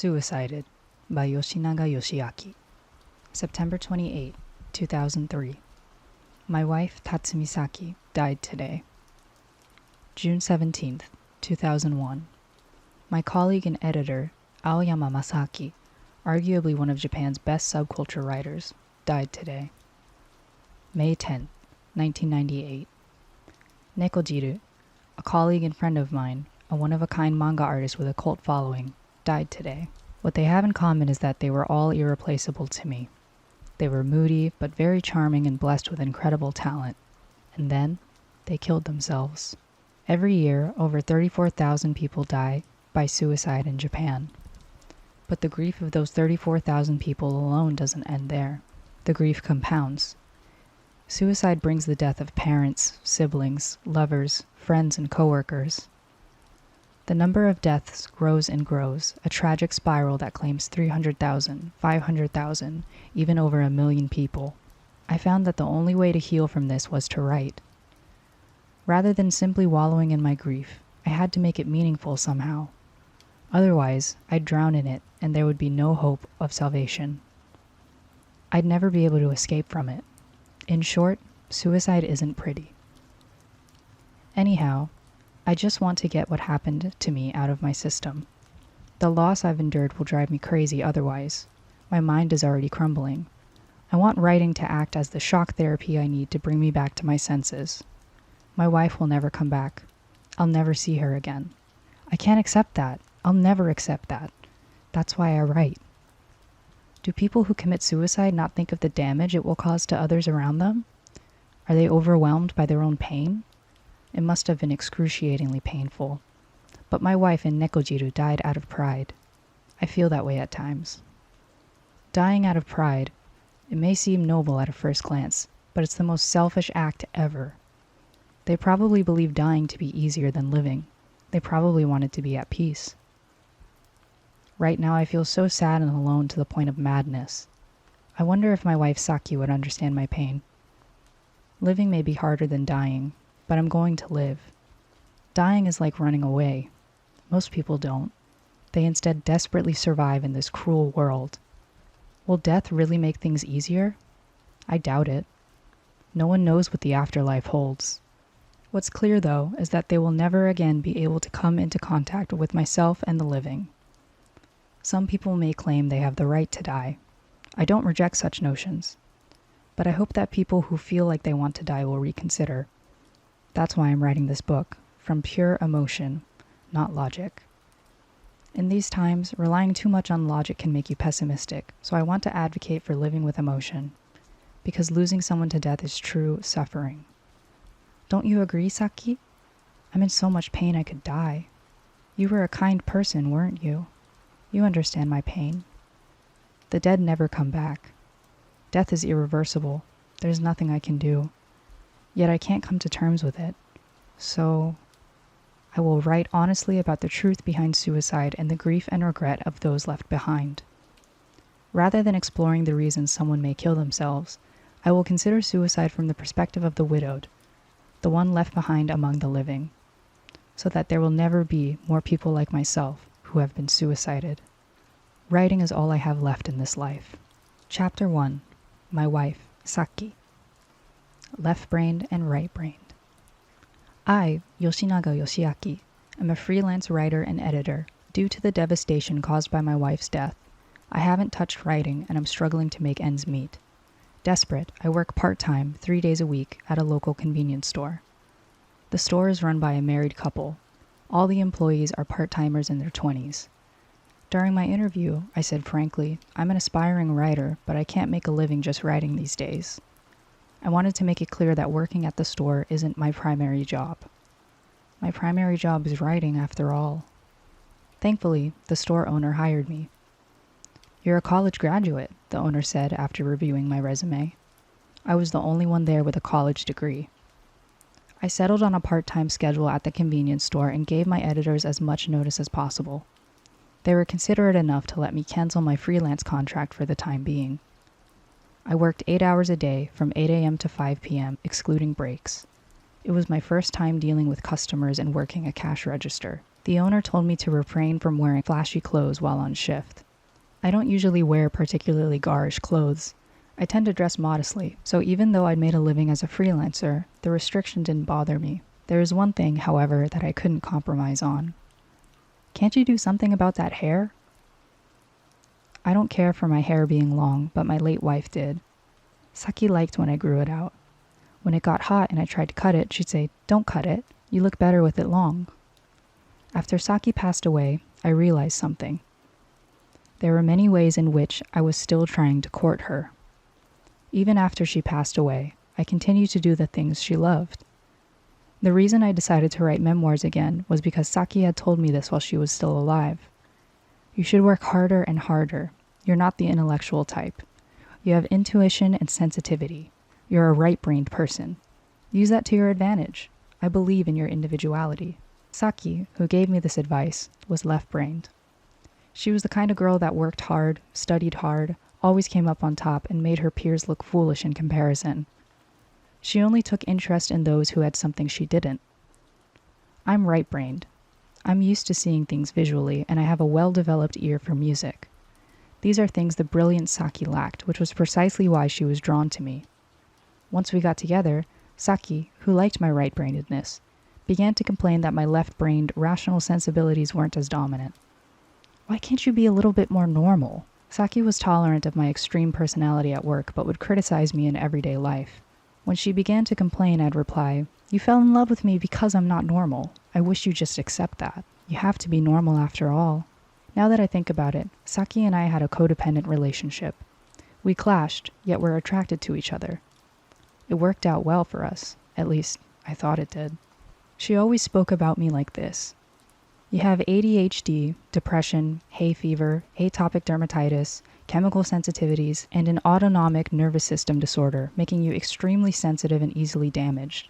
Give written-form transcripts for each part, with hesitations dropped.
Suicided by Yoshinaga Yoshiaki. September 28, 2003. My wife, Tatsumi Saki, died today. June 17, 2001. My colleague and editor, Aoyama Masaki, arguably one of Japan's best subculture writers, died today. May 10, 1998. Nekojiru, a colleague and friend of mine, a one-of-a-kind manga artist with a cult following, died today. What they have in common is that they were all irreplaceable to me. They were moody, but very charming and blessed with incredible talent. And then, they killed themselves. Every year, over 34,000 people die by suicide in Japan. But the grief of those 34,000 people alone doesn't end there. The grief compounds. Suicide brings the death of parents, siblings, lovers, friends, and coworkers. The number of deaths grows and grows, a tragic spiral that claims 300,000, 500,000, even over 1 million people. I found that the only way to heal from this was to write. Rather than simply wallowing in my grief, I had to make it meaningful somehow. Otherwise, I'd drown in it, and there would be no hope of salvation. I'd never be able to escape from it. In short, suicide isn't pretty. Anyhow, I just want to get what happened to me out of my system. The loss I've endured will drive me crazy otherwise. My mind is already crumbling. I want writing to act as the shock therapy I need to bring me back to my senses. My wife will never come back. I'll never see her again. I can't accept that. I'll never accept that. That's why I write. Do people who commit suicide not think of the damage it will cause to others around them? Are they overwhelmed by their own pain? It must have been excruciatingly painful. But my wife and Nekojiru died out of pride. I feel that way at times. Dying out of pride, it may seem noble at a first glance, but it's the most selfish act ever. They probably believe dying to be easier than living. They probably wanted to be at peace. Right now I feel so sad and alone to the point of madness. I wonder if my wife Saki would understand my pain. Living may be harder than dying, but I'm going to live. Dying is like running away. Most people don't. They instead desperately survive in this cruel world. Will death really make things easier? I doubt it. No one knows what the afterlife holds. What's clear, though, is that they will never again be able to come into contact with myself and the living. Some people may claim they have the right to die. I don't reject such notions. But I hope that people who feel like they want to die will reconsider. That's why I'm writing this book, from pure emotion, not logic. In these times, relying too much on logic can make you pessimistic, so I want to advocate for living with emotion, because losing someone to death is true suffering. Don't you agree, Saki? I'm in so much pain I could die. You were a kind person, weren't you? You understand my pain. The dead never come back. Death is irreversible. There's nothing I can do. Yet I can't come to terms with it. So I will write honestly about the truth behind suicide and the grief and regret of those left behind. Rather than exploring the reasons someone may kill themselves, I will consider suicide from the perspective of the widowed, the one left behind among the living, so that there will never be more people like myself who have been suicided. Writing is all I have left in this life. Chapter 1. My wife, Saki. Left-brained and right-brained. I, Yoshinaga Yoshiaki, am a freelance writer and editor. Due to the devastation caused by my wife's death, I haven't touched writing and I'm struggling to make ends meet. Desperate, I work part-time, 3 days a week, at a local convenience store. The store is run by a married couple. All the employees are part-timers in their 20s. During my interview, I said frankly, I'm an aspiring writer, but I can't make a living just writing these days. I wanted to make it clear that working at the store isn't my primary job. My primary job is writing, after all. Thankfully, the store owner hired me. You're a college graduate, the owner said after reviewing my resume. I was the only one there with a college degree. I settled on a part-time schedule at the convenience store and gave my editors as much notice as possible. They were considerate enough to let me cancel my freelance contract for the time being. I worked 8 hours a day from 8 a.m. to 5 p.m., excluding breaks. It was my first time dealing with customers and working a cash register. The owner told me to refrain from wearing flashy clothes while on shift. I don't usually wear particularly garish clothes. I tend to dress modestly, so even though I'd made a living as a freelancer, the restriction didn't bother me. There is one thing, however, that I couldn't compromise on. Can't you do something about that hair? I don't care for my hair being long, but my late wife did. Saki liked when I grew it out. When it got hot and I tried to cut it, she'd say, "Don't cut it. You look better with it long." After Saki passed away, I realized something. There were many ways in which I was still trying to court her. Even after she passed away, I continued to do the things she loved. The reason I decided to write memoirs again was because Saki had told me this while she was still alive. You should work harder and harder. You're not the intellectual type. You have intuition and sensitivity. You're a right-brained person. Use that to your advantage. I believe in your individuality. Saki, who gave me this advice, was left-brained. She was the kind of girl that worked hard, studied hard, always came up on top, and made her peers look foolish in comparison. She only took interest in those who had something she didn't. I'm right-brained. I'm used to seeing things visually, and I have a well-developed ear for music. These are things the brilliant Saki lacked, which was precisely why she was drawn to me. Once we got together, Saki, who liked my right-brainedness, began to complain that my left-brained, rational sensibilities weren't as dominant. Why can't you be a little bit more normal? Saki was tolerant of my extreme personality at work, but would criticize me in everyday life. When she began to complain, I'd reply, "You fell in love with me because I'm not normal. I wish you'd just accept that. You have to be normal after all." Now that I think about it, Saki and I had a codependent relationship. We clashed, yet were attracted to each other. It worked out well for us. At least, I thought it did. She always spoke about me like this. You have ADHD, depression, hay fever, atopic dermatitis, chemical sensitivities, and an autonomic nervous system disorder, making you extremely sensitive and easily damaged.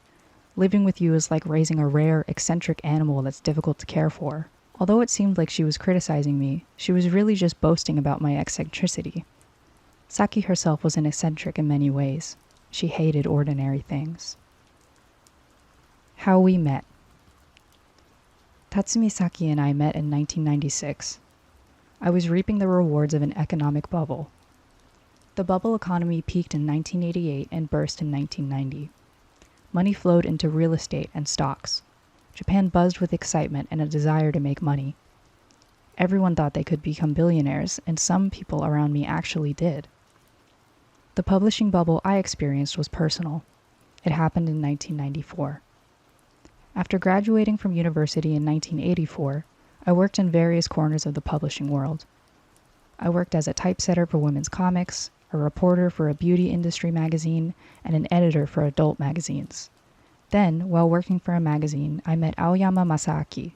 Living with you is like raising a rare, eccentric animal that's difficult to care for. Although it seemed like she was criticizing me, she was really just boasting about my eccentricity. Saki herself was an eccentric in many ways. She hated ordinary things. How we met. Tatsumi Saki and I met in 1996. I was reaping the rewards of an economic bubble. The bubble economy peaked in 1988 and burst in 1990. Money flowed into real estate and stocks. Japan buzzed with excitement and a desire to make money. Everyone thought they could become billionaires, and some people around me actually did. The publishing bubble I experienced was personal. It happened in 1994. After graduating from university in 1984, I worked in various corners of the publishing world. I worked as a typesetter for women's comics, a reporter for a beauty industry magazine, and an editor for adult magazines. Then, while working for a magazine, I met Aoyama Masaaki,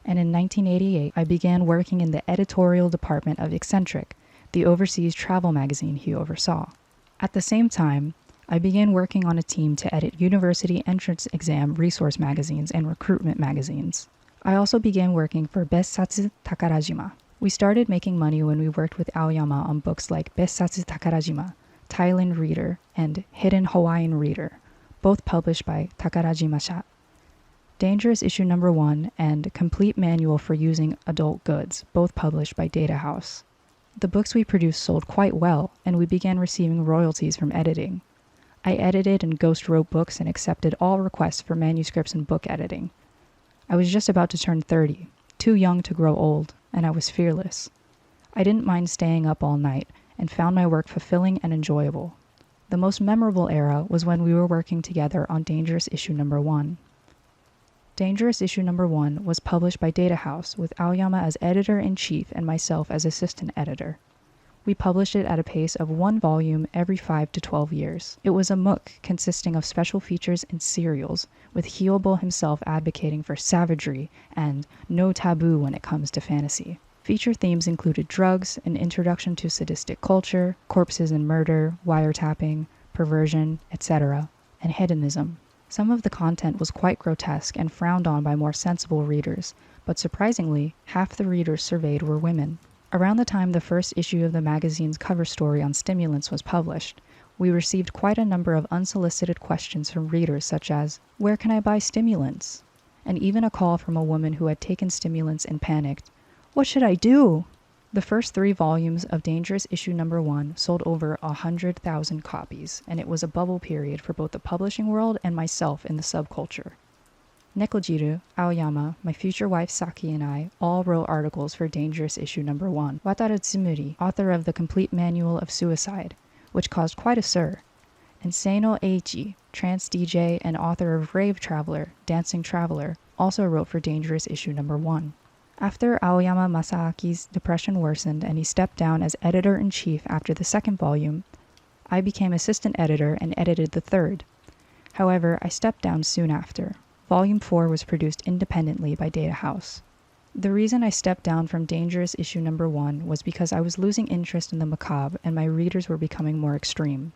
and in 1988 I began working in the editorial department of Eccentric, the overseas travel magazine he oversaw. At the same time, I began working on a team to edit university entrance exam resource magazines and recruitment magazines. I also began working for Bessatsu Takarajima. We started making money when we worked with Aoyama on books like Bessatsu Takarajima, Thailand Reader, and Hidden Hawaiian Reader, both published by Takarajima-sha. Dangerous Issue No. 1 and Complete Manual for Using Adult Goods, both published by Data House. The books we produced sold quite well, and we began receiving royalties from editing. I edited and ghost wrote books and accepted all requests for manuscripts and book editing. I was just about to turn 30, too young to grow old, and I was fearless. I didn't mind staying up all night and found my work fulfilling and enjoyable. The most memorable era was when we were working together on Dangerous Issue No. 1. Dangerous Issue No. 1 was published by Data House with Aoyama as editor-in-chief and myself as assistant editor. We published it at a pace of 1 volume every 5 to 12 years. It was a MOOC consisting of special features and serials, with Hyobo himself advocating for savagery and no taboo when it comes to fantasy. Feature themes included drugs, an introduction to sadistic culture, corpses and murder, wiretapping, perversion, etc., and hedonism. Some of the content was quite grotesque and frowned on by more sensible readers, but surprisingly, half the readers surveyed were women. Around the time the first issue of the magazine's cover story on stimulants was published, we received quite a number of unsolicited questions from readers such as, "Where can I buy stimulants?" and even a call from a woman who had taken stimulants and panicked. What should I do? The first 3 volumes of Dangerous issue number 1 sold over 100,000 copies, and it was a bubble period for both the publishing world and myself in the subculture. Nekojiru, Aoyama, my future wife Saki, and I all wrote articles for Dangerous issue number 1. Wataru Tsumuri, author of The Complete Manual of Suicide, which caused quite a stir, and Seino Eiichi, trance DJ and author of Rave Traveler, Dancing Traveler, also wrote for Dangerous issue number 1. After Aoyama Masaaki's depression worsened and he stepped down as editor-in-chief after the 2nd volume, I became assistant editor and edited the 3rd. However, I stepped down soon after. Volume 4 was produced independently by Data House. The reason I stepped down from Dangerous issue number 1 was because I was losing interest in the macabre and my readers were becoming more extreme.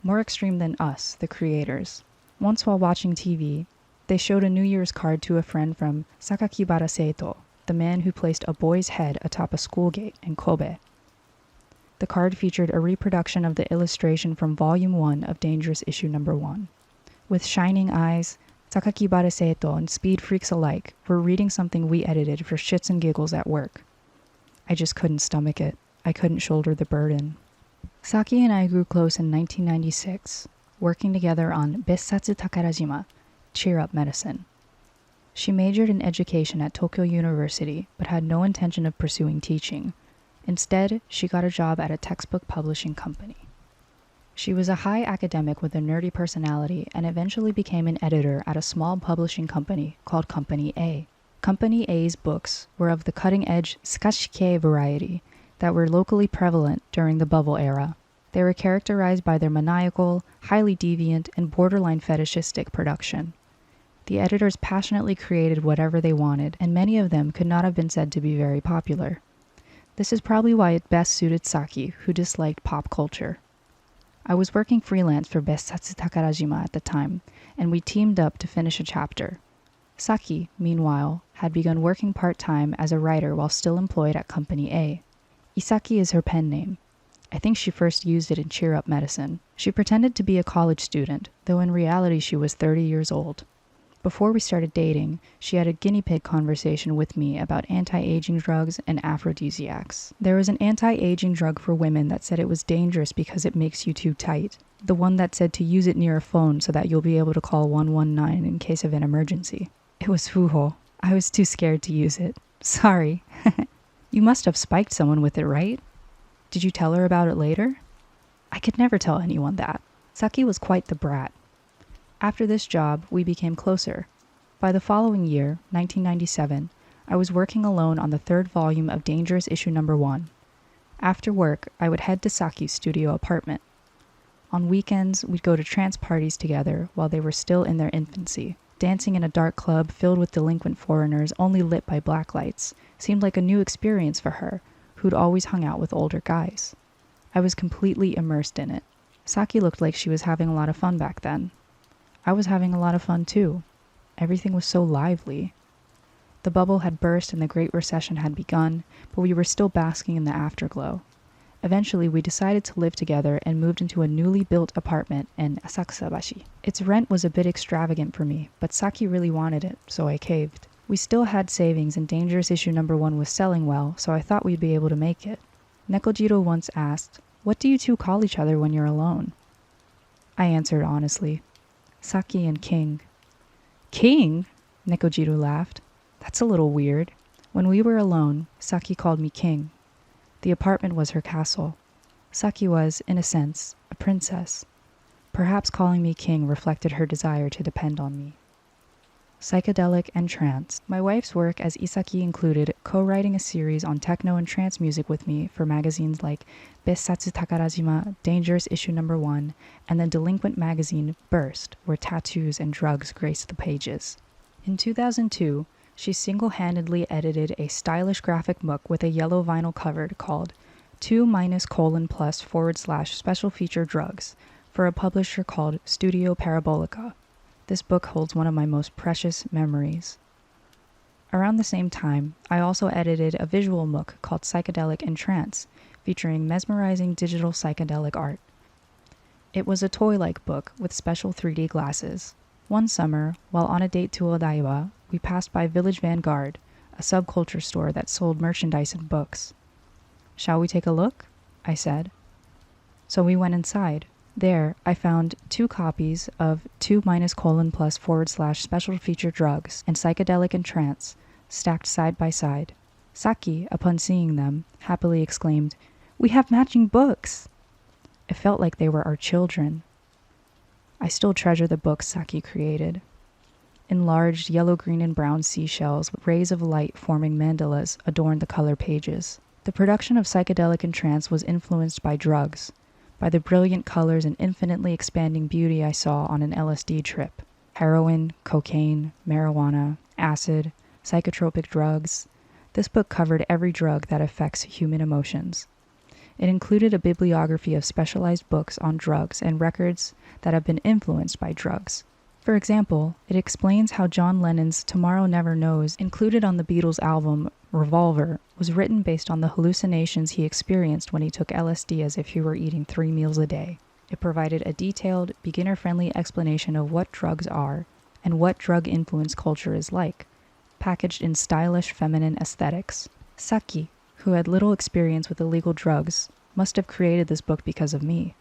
More extreme than us, the creators. Once while watching TV, they showed a New Year's card to a friend from Sakakibara Seito, the man who placed a boy's head atop a school gate in Kobe. The card featured a reproduction of the illustration from Volume 1 of Dangerous issue number 1. With shining eyes, Sakakibara Seito and speed freaks alike were reading something we edited for shits and giggles at work. I just couldn't stomach it. I couldn't shoulder the burden. Saki and I grew close in 1996, working together on Bessatsu Takarajima, Cheer Up Medicine. She majored in education at Tokyo University, but had no intention of pursuing teaching. Instead, she got a job at a textbook publishing company. She was a high academic with a nerdy personality and eventually became an editor at a small publishing company called Company A. Company A's books were of the cutting-edge Skashike variety that were locally prevalent during the bubble era. They were characterized by their maniacal, highly deviant, and borderline fetishistic production. The editors passionately created whatever they wanted, and many of them could not have been said to be very popular. This is probably why it best suited Saki, who disliked pop culture. I was working freelance for Bessatsu Takarajima at the time, and we teamed up to finish a chapter. Saki, meanwhile, had begun working part-time as a writer while still employed at Company A. Isaki is her pen name. I think she first used it in Cheer Up Medicine. She pretended to be a college student, though in reality she was 30 years old. Before we started dating, she had a guinea pig conversation with me about anti-aging drugs and aphrodisiacs. There was an anti-aging drug for women that said it was dangerous because it makes you too tight. The one that said to use it near a phone so that you'll be able to call 119 in case of an emergency. It was fuho. I was too scared to use it. Sorry. You must have spiked someone with it, right? Did you tell her about it later? I could never tell anyone that. Saki was quite the brat. After this job, we became closer. By the following year, 1997, I was working alone on the 3rd volume of Dangerous issue number 1. After work, I would head to Saki's studio apartment. On weekends, we'd go to trance parties together while they were still in their infancy. Dancing in a dark club filled with delinquent foreigners only lit by blacklights seemed like a new experience for her, who'd always hung out with older guys. I was completely immersed in it. Saki looked like she was having a lot of fun back then. I was having a lot of fun too. Everything was so lively. The bubble had burst and the Great Recession had begun, but we were still basking in the afterglow. Eventually, we decided to live together and moved into a newly built apartment in Asakusabashi. Its rent was a bit extravagant for me, but Saki really wanted it, so I caved. We still had savings and Dangerous issue number 1 was selling well, so I thought we'd be able to make it. Nekojiro once asked, "What do you two call each other when you're alone?" I answered honestly, "Saki and King." "King?" Nekojiro laughed. "That's a little weird." When we were alone, Saki called me King. The apartment was her castle. Saki was, in a sense, a princess. Perhaps calling me King reflected her desire to depend on me. Psychedelic and trance. My wife's work as Isaki included co-writing a series on techno and trance music with me for magazines like Bessatsu Takarajima, Dangerous issue number 1, and the delinquent magazine Burst, where tattoos and drugs graced the pages. In 2002, she single-handedly edited a stylish graphic book with a yellow vinyl cover called 2-:/special feature drugs for a publisher called Studio Parabolica. This book holds one of my most precious memories. Around the same time, I also edited a visual book called Psychedelic and Trance, featuring mesmerizing digital psychedelic art. It was a toy-like book with special 3D glasses. One summer, while on a date to Odaiba, we passed by Village Vanguard, a subculture store that sold merchandise and books. "Shall we take a look?" I said. So we went inside. There, I found 2 copies of 2-:+ special feature drugs and psychedelic and trance, stacked side by side. Saki, upon seeing them, happily exclaimed, "We have matching books!" It felt like they were our children. I still treasure the books Saki created. Enlarged yellow, green, and brown seashells with rays of light forming mandalas adorned the color pages. The production of psychedelic and trance was influenced by drugs, by the brilliant colors and infinitely expanding beauty I saw on an LSD trip. Heroin, cocaine, marijuana, acid, psychotropic drugs. This book covered every drug that affects human emotions. It included a bibliography of specialized books on drugs and records that have been influenced by drugs. For example, it explains how John Lennon's "Tomorrow Never Knows," included on the Beatles' album Revolver, was written based on the hallucinations he experienced when he took LSD as if he were eating 3 meals a day. It provided a detailed, beginner-friendly explanation of what drugs are and what drug-influenced culture is like, packaged in stylish feminine aesthetics. Saki, who had little experience with illegal drugs, must have created this book because of me.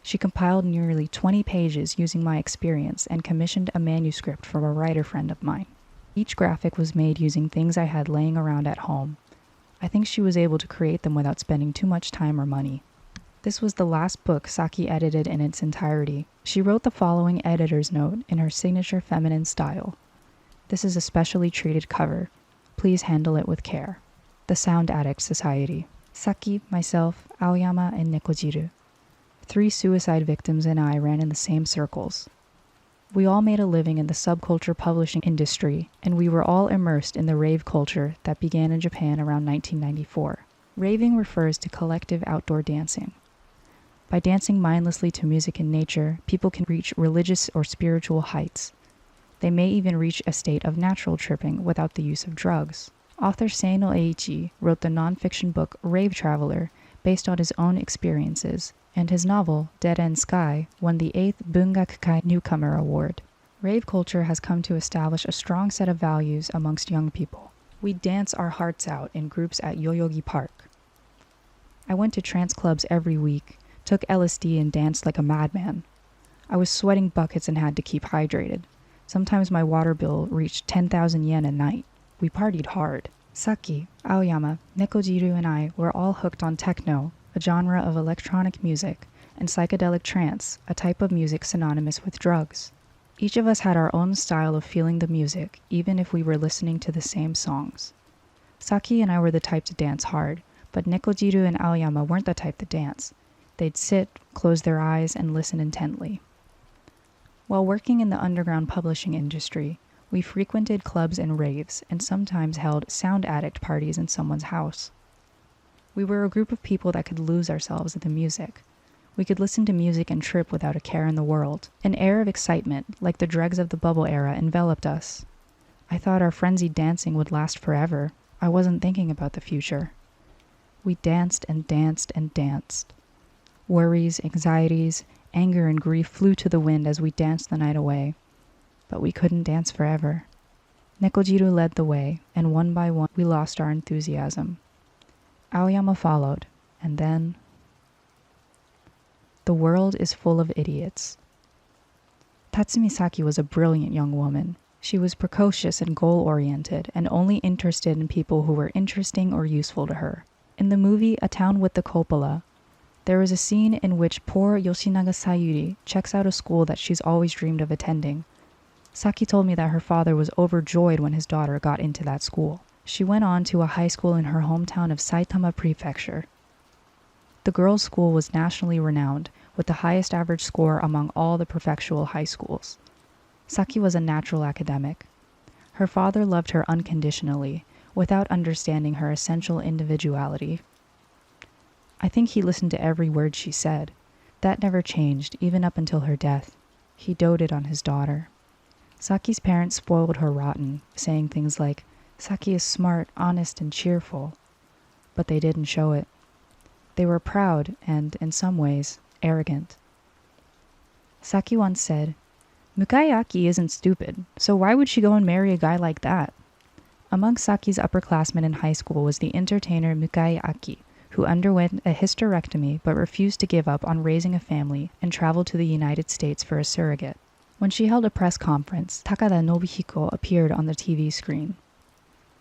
She compiled nearly 20 pages using my experience and commissioned a manuscript from a writer friend of mine. Each graphic was made using things I had laying around at home. I think she was able to create them without spending too much time or money. This was the last book Saki edited in its entirety. She wrote the following editor's note in her signature feminine style. "This is a specially treated cover. Please handle it with care. The Sound Addict Society. Saki, myself, Aoyama, and Nekojiru. 3 suicide victims and I ran in the same circles. We all made a living in the subculture publishing industry, and we were all immersed in the rave culture that began in Japan around 1994. Raving refers to collective outdoor dancing. By dancing mindlessly to music and nature, people can reach religious or spiritual heights. They may even reach a state of natural tripping without the use of drugs. Author Seino Eiichi wrote the non-fiction book Rave Traveler based on his own experiences, and his novel, Dead End Sky, won the 8th Bungakukai Newcomer Award. Rave culture has come to establish a strong set of values amongst young people. We dance our hearts out in groups at Yoyogi Park. I went to trance clubs every week, took LSD and danced like a madman. I was sweating buckets and had to keep hydrated. Sometimes my water bill reached 10,000 yen a night. We partied hard. Saki, Aoyama, Nekojiru, and I were all hooked on techno, a genre of electronic music, and psychedelic trance, a type of music synonymous with drugs. Each of us had our own style of feeling the music, even if we were listening to the same songs. Saki and I were the type to dance hard, but Nekojiru and Aoyama weren't the type to dance. They'd sit, close their eyes, and listen intently. While working in the underground publishing industry, we frequented clubs and raves, and sometimes held sound addict parties in someone's house. We were a group of people that could lose ourselves in the music. We could listen to music and trip without a care in the world. An air of excitement, like the dregs of the bubble era, enveloped us. I thought our frenzied dancing would last forever. I wasn't thinking about the future. We danced and danced and danced. Worries, anxieties, anger, and grief flew to the wind as we danced the night away. But we couldn't dance forever. Nekojiru led the way, and one by one we lost our enthusiasm. Aoyama followed, and then... The world is full of idiots. Tatsumi Saki was a brilliant young woman. She was precocious and goal-oriented, and only interested in people who were interesting or useful to her. In the movie A Town with the Cupola, there is a scene in which poor Yoshinaga Sayuri checks out a school that she's always dreamed of attending. Saki told me that her father was overjoyed when his daughter got into that school. She went on to a high school in her hometown of Saitama Prefecture. The girls' school was nationally renowned, with the highest average score among all the prefectural high schools. Saki was a natural academic. Her father loved her unconditionally, without understanding her essential individuality. I think he listened to every word she said. That never changed, even up until her death. He doted on his daughter. Saki's parents spoiled her rotten, saying things like, "Saki is smart, honest, and cheerful." But they didn't show it. They were proud and, in some ways, arrogant. Saki once said, Mukayaki isn't stupid, so why would she go and marry a guy like that? Among Saki's upperclassmen in high school was the entertainer Mukayaki, who underwent a hysterectomy but refused to give up on raising a family and traveled to the United States for a surrogate. When she held a press conference, Takada Nobuhiko appeared on the TV screen.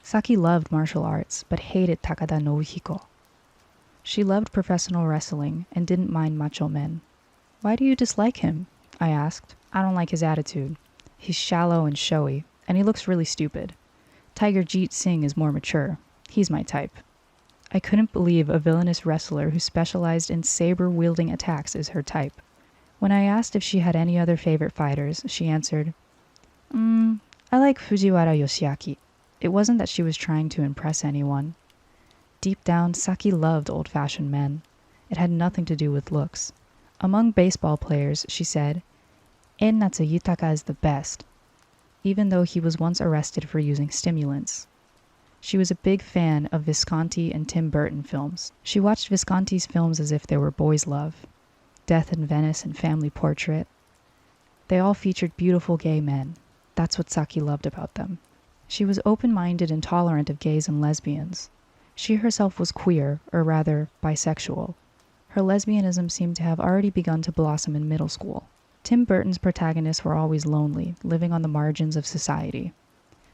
Saki loved martial arts, but hated Takada Nobuhiko. She loved professional wrestling and didn't mind macho men. "Why do you dislike him?" I asked. "I don't like his attitude. He's shallow and showy, and he looks really stupid. Tiger Jeet Singh is more mature. He's my type." I couldn't believe a villainous wrestler who specialized in saber-wielding attacks is her type. When I asked if she had any other favorite fighters, she answered, I like Fujiwara Yoshiaki." It wasn't that she was trying to impress anyone. Deep down, Saki loved old-fashioned men. It had nothing to do with looks. Among baseball players, she said, En Natsu Yutaka is the best, even though he was once arrested for using stimulants. She was a big fan of Visconti and Tim Burton films. She watched Visconti's films as if they were boys' love. Death in Venice and Family Portrait. They all featured beautiful gay men. That's what Saki loved about them. She was open-minded and tolerant of gays and lesbians. She herself was queer, or rather, bisexual. Her lesbianism seemed to have already begun to blossom in middle school. Tim Burton's protagonists were always lonely, living on the margins of society.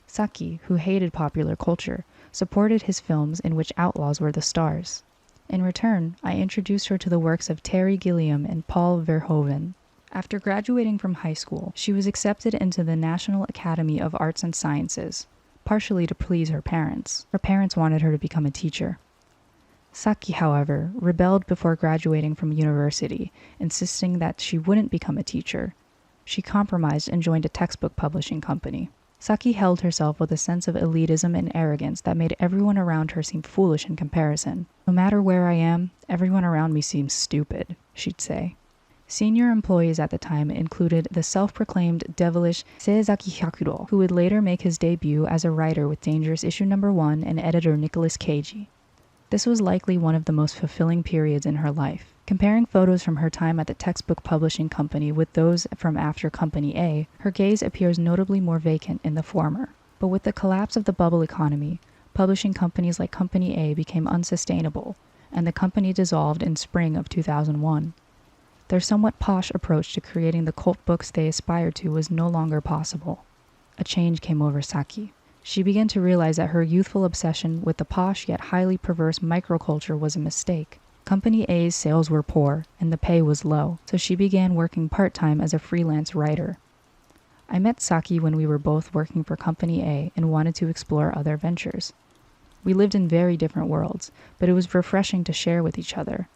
Saki, who hated popular culture, supported his films in which outlaws were the stars. In return, I introduced her to the works of Terry Gilliam and Paul Verhoeven. After graduating from high school, she was accepted into the National Academy of Arts and Sciences, partially to please her parents. Her parents wanted her to become a teacher. Saki, however, rebelled before graduating from university, insisting that she wouldn't become a teacher. She compromised and joined a textbook publishing company. Saki held herself with a sense of elitism and arrogance that made everyone around her seem foolish in comparison. "No matter where I am, everyone around me seems stupid," she'd say. Senior employees at the time included the self-proclaimed devilish Seizaki Hyakuro, who would later make his debut as a writer with Dangerous Issue No. 1 and editor Nicholas Cagey. This was likely one of the most fulfilling periods in her life. Comparing photos from her time at the textbook publishing company with those from after Company A, her gaze appears notably more vacant in the former. But with the collapse of the bubble economy, publishing companies like Company A became unsustainable, and the company dissolved in spring of 2001. Their somewhat posh approach to creating the cult books they aspired to was no longer possible. A change came over Saki. She began to realize that her youthful obsession with the posh yet highly perverse microculture was a mistake. Company A's sales were poor, and the pay was low, so she began working part-time as a freelance writer. I met Saki when we were both working for Company A and wanted to explore other ventures. We lived in very different worlds, but it was refreshing to share with each other.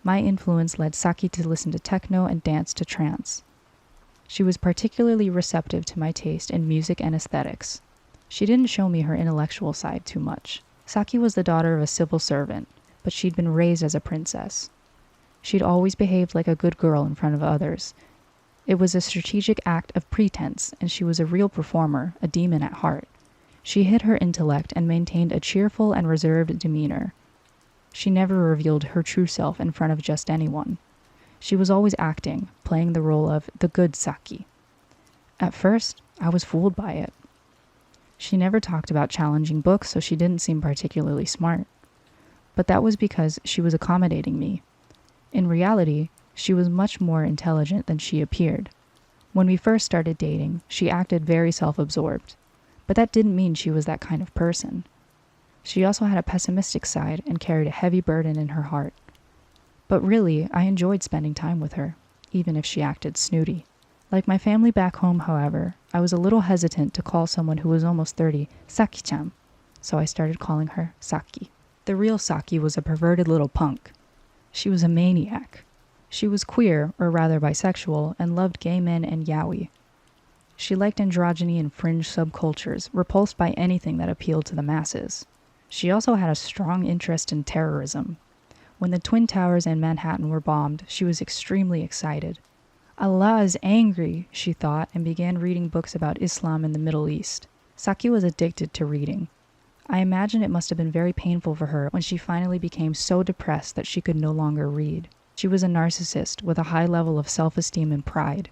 My influence led Saki to listen to techno and dance to trance. She was particularly receptive to my taste in music and aesthetics. She didn't show me her intellectual side too much. Saki was the daughter of a civil servant, but she'd been raised as a princess. She'd always behaved like a good girl in front of others. It was a strategic act of pretense, and she was a real performer, a demon at heart. She hid her intellect and maintained a cheerful and reserved demeanor. She never revealed her true self in front of just anyone. She was always acting, playing the role of the good Saki. At first, I was fooled by it. She never talked about challenging books, so she didn't seem particularly smart. But that was because she was accommodating me. In reality, she was much more intelligent than she appeared. When we first started dating, she acted very self-absorbed. But that didn't mean she was that kind of person. She also had a pessimistic side and carried a heavy burden in her heart. But really, I enjoyed spending time with her, even if she acted snooty. Like my family back home, however, I was a little hesitant to call someone who was almost 30 Saki-chan, so I started calling her Saki. The real Saki was a perverted little punk. She was a maniac. She was queer, or rather bisexual, and loved gay men and yaoi. She liked androgyny and fringe subcultures, repulsed by anything that appealed to the masses. She also had a strong interest in terrorism. When the Twin Towers in Manhattan were bombed, she was extremely excited. Allah is angry, she thought, and began reading books about Islam and the Middle East. Saki was addicted to reading. I imagine it must have been very painful for her when she finally became so depressed that she could no longer read. She was a narcissist with a high level of self-esteem and pride.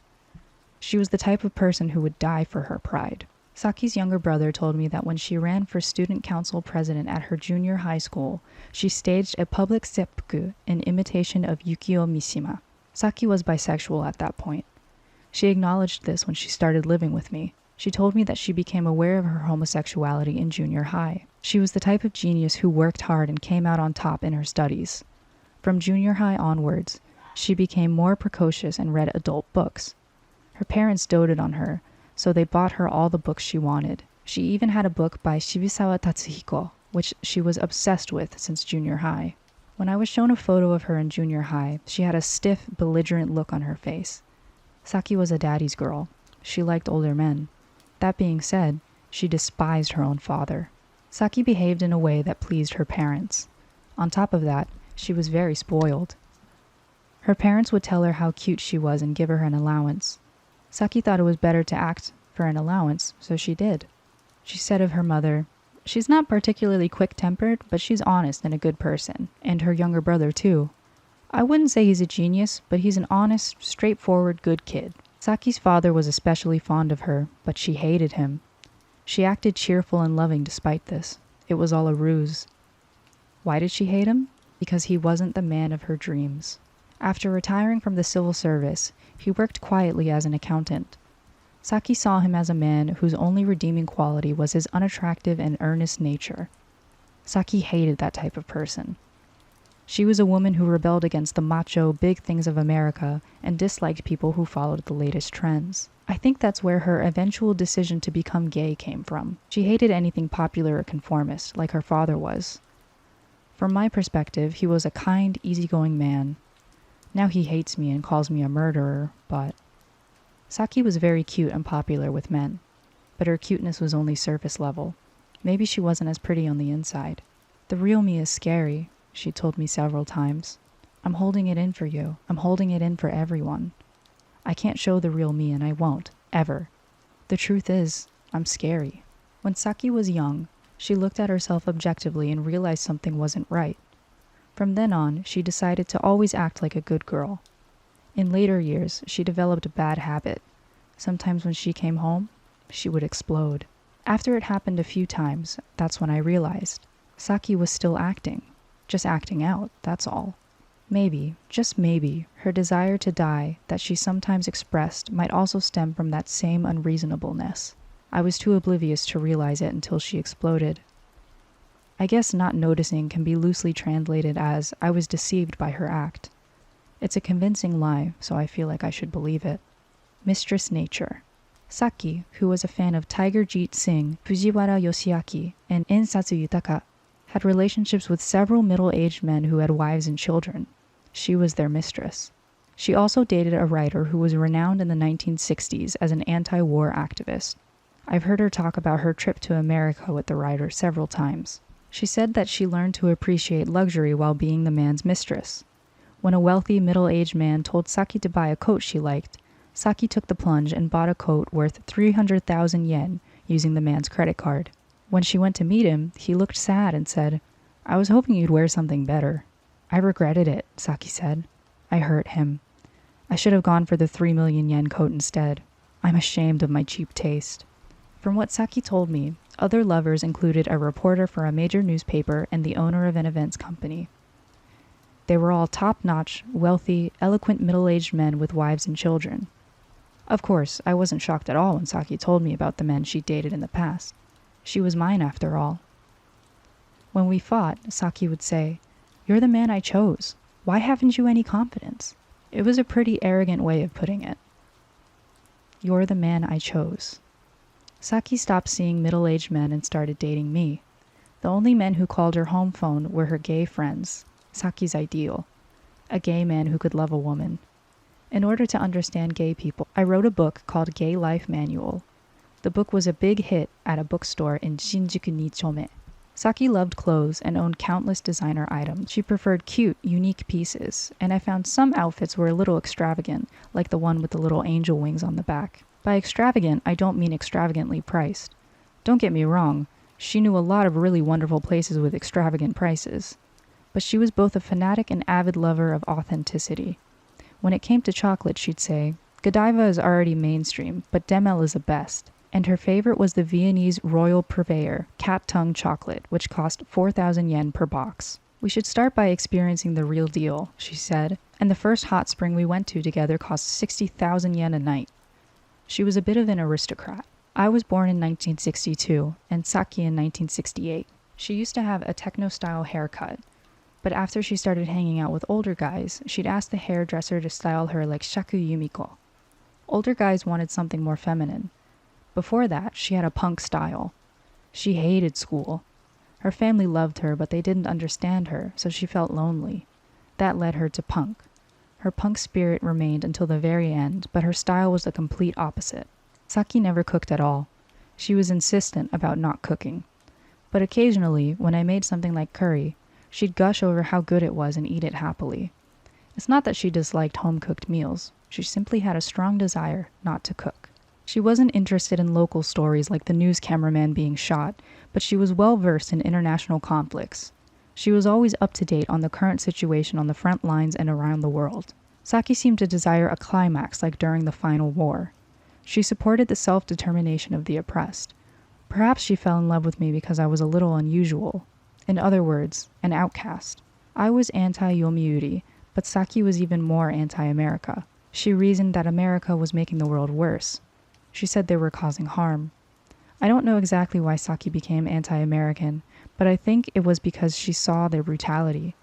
She was the type of person who would die for her pride. Saki's younger brother told me that when she ran for student council president at her junior high school, she staged a public seppuku in imitation of Yukio Mishima. Saki was bisexual at that point. She acknowledged this when she started living with me. She told me that she became aware of her homosexuality in junior high. She was the type of genius who worked hard and came out on top in her studies. From junior high onwards, she became more precocious and read adult books. Her parents doted on her, so they bought her all the books she wanted. She even had a book by Shibusawa Tatsuhiko, which she was obsessed with since junior high. When I was shown a photo of her in junior high, she had a stiff, belligerent look on her face. Saki was a daddy's girl. She liked older men. That being said, she despised her own father. Saki behaved in a way that pleased her parents. On top of that, she was very spoiled. Her parents would tell her how cute she was and give her an allowance. Saki thought it was better to act for an allowance, so she did. She said of her mother, "She's not particularly quick-tempered, but she's honest and a good person, and her younger brother too. I wouldn't say he's a genius, but he's an honest, straightforward, good kid." Saki's father was especially fond of her, but she hated him. She acted cheerful and loving despite this. It was all a ruse. Why did she hate him? Because he wasn't the man of her dreams. After retiring from the civil service, he worked quietly as an accountant. Saki saw him as a man whose only redeeming quality was his unattractive and earnest nature. Saki hated that type of person. She was a woman who rebelled against the macho, big things of America and disliked people who followed the latest trends. I think that's where her eventual decision to become gay came from. She hated anything popular or conformist, like her father was. From my perspective, he was a kind, easygoing man. Now he hates me and calls me a murderer, but... Saki was very cute and popular with men, but her cuteness was only surface level. Maybe she wasn't as pretty on the inside. "The real me is scary," she told me several times. "I'm holding it in for you. I'm holding it in for everyone. I can't show the real me and I won't, ever. The truth is, I'm scary." When Saki was young, she looked at herself objectively and realized something wasn't right. From then on, she decided to always act like a good girl. In later years, she developed a bad habit. Sometimes when she came home, she would explode. After it happened a few times, that's when I realized. Saki was still acting. Just acting out, that's all. Maybe, just maybe, her desire to die that she sometimes expressed might also stem from that same unreasonableness. I was too oblivious to realize it until she exploded. I guess not noticing can be loosely translated as I was deceived by her act. It's a convincing lie, so I feel like I should believe it. Mistress nature. Saki, who was a fan of Tiger Jeet Singh, Fujiwara Yoshiaki, and Ensatsu Yutaka, had relationships with several middle-aged men who had wives and children. She was their mistress. She also dated a writer who was renowned in the 1960s as an anti-war activist. I've heard her talk about her trip to America with the writer several times. She said that she learned to appreciate luxury while being the man's mistress. When a wealthy middle-aged man told Saki to buy a coat she liked, Saki took the plunge and bought a coat worth 300,000 yen using the man's credit card. When she went to meet him, he looked sad and said, "I was hoping you'd wear something better." "I regretted it," Saki said. "I hurt him. I should have gone for the 3 million yen coat instead. I'm ashamed of my cheap taste." From what Saki told me, other lovers included a reporter for a major newspaper and the owner of an events company. They were all top-notch, wealthy, eloquent middle-aged men with wives and children. Of course, I wasn't shocked at all when Saki told me about the men she dated in the past. She was mine after all. When we fought, Saki would say, "You're the man I chose. Why haven't you any confidence?" It was a pretty arrogant way of putting it. You're the man I chose. Saki stopped seeing middle-aged men and started dating me. The only men who called her home phone were her gay friends, Saki's ideal, a gay man who could love a woman. In order to understand gay people, I wrote a book called Gay Life Manual. The book was a big hit at a bookstore in Shinjuku Nichome. Saki loved clothes and owned countless designer items. She preferred cute, unique pieces, and I found some outfits were a little extravagant, like the one with the little angel wings on the back. By extravagant, I don't mean extravagantly priced. Don't get me wrong, she knew a lot of really wonderful places with extravagant prices. But she was both a fanatic and avid lover of authenticity. When it came to chocolate, she'd say, Godiva is already mainstream, but Demel is the best, and her favorite was the Viennese Royal Purveyor cat tongue chocolate, which cost 4,000 yen per box. We should start by experiencing the real deal, she said, and the first hot spring we went to together cost 60,000 yen a night. She was a bit of an aristocrat. I was born in 1962, and Saki in 1968. She used to have a techno-style haircut, but after she started hanging out with older guys, she'd ask the hairdresser to style her like Shaku Yumiko. Older guys wanted something more feminine. Before that, she had a punk style. She hated school. Her family loved her, but they didn't understand her, so she felt lonely. That led her to punk. Her punk spirit remained until the very end, but her style was the complete opposite. Saki never cooked at all. She was insistent about not cooking. But occasionally, when I made something like curry, she'd gush over how good it was and eat it happily. It's not that she disliked home-cooked meals. She simply had a strong desire not to cook. She wasn't interested in local stories like the news cameraman being shot, but she was well-versed in international conflicts. She was always up to date on the current situation on the front lines and around the world. Saki seemed to desire a climax like during the final war. She supported the self-determination of the oppressed. Perhaps she fell in love with me because I was a little unusual. In other words, an outcast. I was anti-Yomiuri, but Saki was even more anti-America. She reasoned that America was making the world worse. She said they were causing harm. I don't know exactly why Saki became anti-American, but I think it was because she saw their brutality.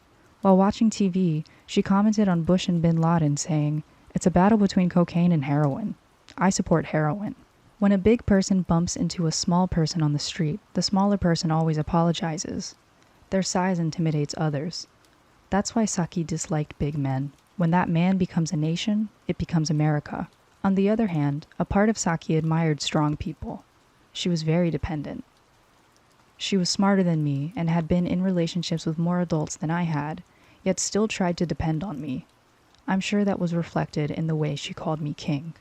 While watching TV, she commented on Bush and bin Laden saying, "It's a battle between cocaine and heroin. I support heroin." When a big person bumps into a small person on the street, the smaller person always apologizes. Their size intimidates others. That's why Saki disliked big men. When that man becomes a nation, it becomes America. On the other hand, a part of Saki admired strong people. She was very dependent. She was smarter than me and had been in relationships with more adults than I had, yet still tried to depend on me. I'm sure that was reflected in the way she called me king.